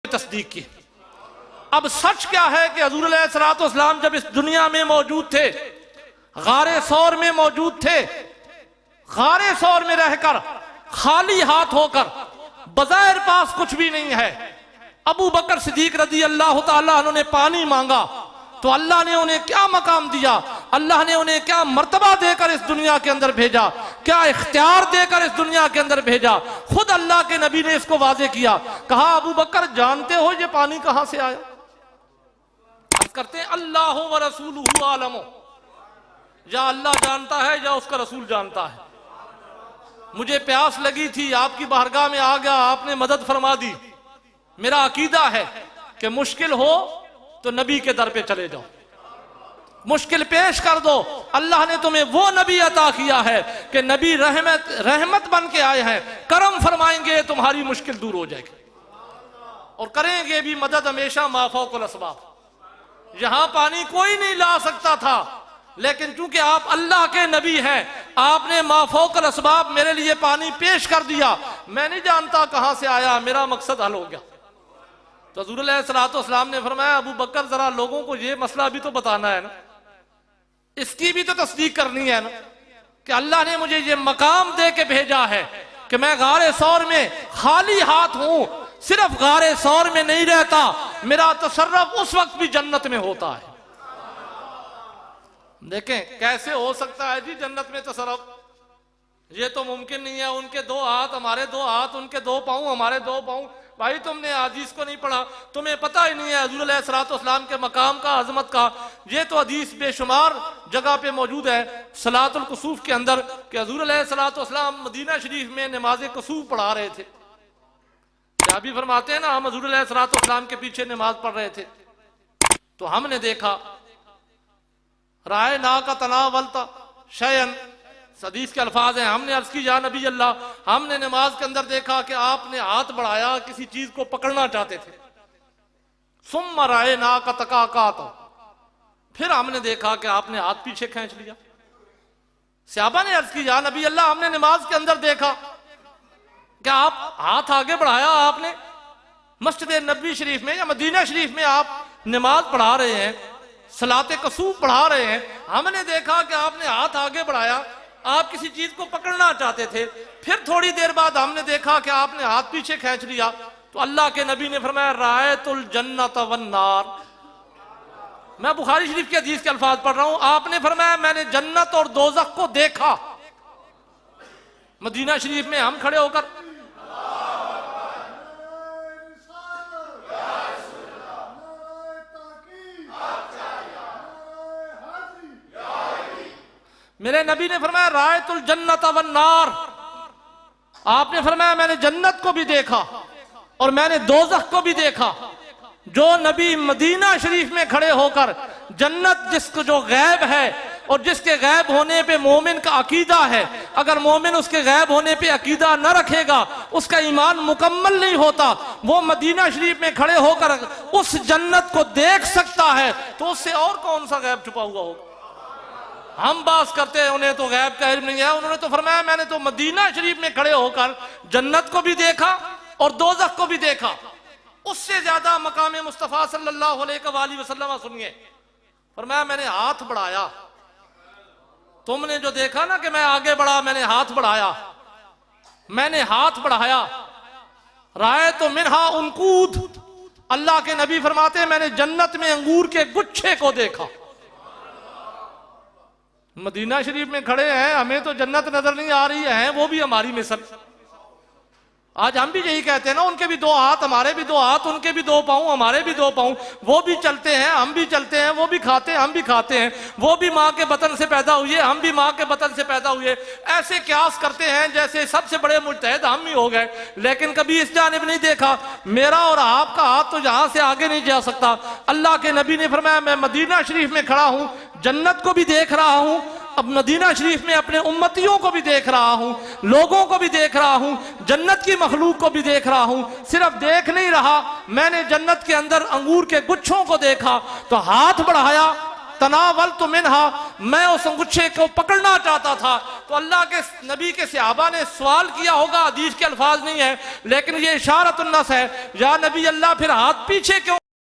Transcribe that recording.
तस्दीक की। अब सच क्या है कि हुज़ूर अलैहिस्सलाम जब इस दुनिया में मौजूद थे, गारे सौर में मौजूद थे, गारे सौर में रहकर खाली हाथ होकर, बज़ाहिर पास कुछ भी नहीं है, अबू बकर सिद्दीक रज़ी अल्लाह तआला अन्हु ने पानी मांगा तो अल्लाह ने उन्हें क्या मकाम दिया, अल्लाह ने उन्हें क्या मर्तबा देकर इस दुनिया के अंदर भेजा, क्या इख्तियार देकर इस दुनिया के अंदर भेजा। खुद अल्लाह के नबी ने इसको वाज़े किया, कहा अबू बकर जानते हो ये पानी कहां से आया? अर्ज़ करते हैं अल्लाह व रसूलुहु आलमो, या अल्लाह जानता है या उसका रसूल जानता है। मुझे प्यास लगी थी, आपकी बारगाह में आ गया, आपने मदद फरमा दी। मेरा अकीदा है कि मुश्किल हो तो नबी के दर पे चले जाओ, मुश्किल पेश कर दो। अल्लाह ने तुम्हें वो नबी अता किया है कि नबी रहमत बन के आए हैं, करम फरमाएंगे, तुम्हारी मुश्किल दूर हो जाएगी और करेंगे भी मदद हमेशा माफौकुल असबाब। यहां पानी कोई नहीं ला सकता था, लेकिन चूंकि आप अल्लाह के नबी हैं, आपने माफौकुल असबाब मेरे लिए पानी पेश कर दिया। मैं नहीं जानता कहां से आया, मेरा मकसद हल हो गया। तो हुज़ूर अलैहिस्सलाम ने फरमाया अबू बकर जरा लोगों को ये मसला भी तो बताना है ना, इसकी भी तो तस्दीक करनी है ना कि अल्लाह ने मुझे ये मकाम दे के भेजा है कि मैं गारे सौर में खाली हाथ हूं, सिर्फ गारे सौर में नहीं रहता, मेरा तसर्रुफ उस वक्त भी जन्नत में होता है। देखें कैसे हो सकता है जी जन्नत में तसर्रुफ, ये तो मुमकिन नहीं है। उनके दो हाथ हमारे दो हाथ, उनके दो पांव हमारे दो पांव। भाई तुमने हदीस को नहीं पढ़ा, तुम्हें पता ही नहीं है हुज़ूर अलैहिस्सलाम के मकाम का, अजमत का। ये तो हदीस बेशुमार जगह पे मौजूद है सलातुल कुसूफ के अंदर कि हुज़ूर अलैहिस्सलाम मदीना शरीफ में नमाज कुसूफ पढ़ा रहे थे। जाबी फरमाते हैं ना, हम हुज़ूर अलैहिस्सलाम के पीछे नमाज पढ़ रहे थे तो हमने देखा राय ना का तनावलता शयन, हदीस के अल्फाज हैं, हमने अर्ज की या नबी अल्लाह, हमने नमाज के अंदर देखा कि आपने हाथ बढ़ाया, किसी चीज को पकड़ना चाहते थे। सुम्मा राय ना का तकाका, फिर हमने देखा कि आपने हाथ पीछे खींच लिया। सहाबा ने अर्ज की या नबी अल्लाह, हमने नमाज के अंदर देखा कि आप हाथ आगे बढ़ाया, आपने मस्जिद नबी शरीफ में या मदीना शरीफ में आप नमाज पढ़ा रहे हैं, सलाते कसूफ पढ़ा रहे हैं, हमने देखा कि आपने हाथ आगे बढ़ाया, आप किसी चीज को पकड़ना चाहते थे। फिर थोड़ी देर बाद हमने देखा कि आपने हाथ पीछे खींच लिया। तो अल्लाह के नबी ने फरमाया रायतुल जन्नत वन नार। मैं बुखारी शरीफ के हदीस के अल्फाज पढ़ रहा हूं, आपने फरमाया मैंने जन्नत और दोज़ख को देखा। मदीना शरीफ में हम खड़े होकर मेरे नबी ने फरमाया रायतुल जन्नत वन नार, आपने फरमाया मैंने जन्नत को भी देखा और मैंने दोज़ख को भी देखा। जो नबी मदीना शरीफ में खड़े होकर जन्नत जिसको जो गैब है और जिसके गैब होने पे मोमिन का अकीदा है, अगर मोमिन उसके गैब होने पे अकीदा न रखेगा उसका ईमान मुकम्मल नहीं होता। वो मदीना शरीफ में खड़े होकर उस जन्नत को देख सकता है तो उससे और कौन सा गैब छुपा हुआ होगा। हम बात करते हैं उन्हें तो गैब का इल्म नहीं है, उन्होंने तो फरमाया मैंने तो मदीना शरीफ में खड़े होकर जन्नत को भी देखा और दोज़ख को भी देखा। उससे ज्यादा मकाम मुस्तफा सल्लल्लाहु अलैहि वसल्लम सुनिए, फरमाया मैंने हाथ बढ़ाया, तुमने जो देखा ना कि मैं आगे बढ़ा, मैंने हाथ बढ़ाया, मैंने हाथ बढ़ाया। राय तो मिनहा उनकूद, अल्लाह के नबी फरमाते मैंने जन्नत में अंगूर के गुच्छे को देखा। मदीना शरीफ में खड़े हैं, हमें तो जन्नत नजर नहीं आ रही है, वो भी हमारी मिसल। आज हम भी यही कहते हैं ना, उनके भी दो हाथ हमारे भी दो हाथ, उनके भी दो पांव हमारे भी दो पांव, वो भी चलते हैं हम भी चलते हैं, वो भी खाते हैं हम भी खाते हैं, वो भी माँ के बतन से पैदा हुए हम भी माँ के बतन से पैदा हुए। ऐसे क्यास करते हैं जैसे सबसे बड़े मुज्तहिद हम ही हो गए, लेकिन कभी इस जानिब नहीं देखा मेरा और आपका हाथ तो यहां से आगे नहीं जा सकता। अल्लाह के नबी ने फरमाया मैं मदीना शरीफ में खड़ा हूं, जन्नत को भी देख रहा हूं, अब मदीना शरीफ में अपने उम्मतियों को भी देख रहा हूं, लोगों को भी देख रहा हूं, जन्नत की मखलूक को भी देख रहा हूं। सिर्फ देख नहीं रहा, मैंने जन्नत के अंदर अंगूर के गुच्छों को देखा तो हाथ बढ़ाया तनावल तो मिनहा, मैं उस अंगूठे को पकड़ना चाहता था। तो अल्लाह के नबी के सहाबा ने सवाल किया होगा, हदीस के अल्फाज नहीं है लेकिन ये इशारतुन्नस है, या नबी अल्लाह फिर हाथ पीछे क्यों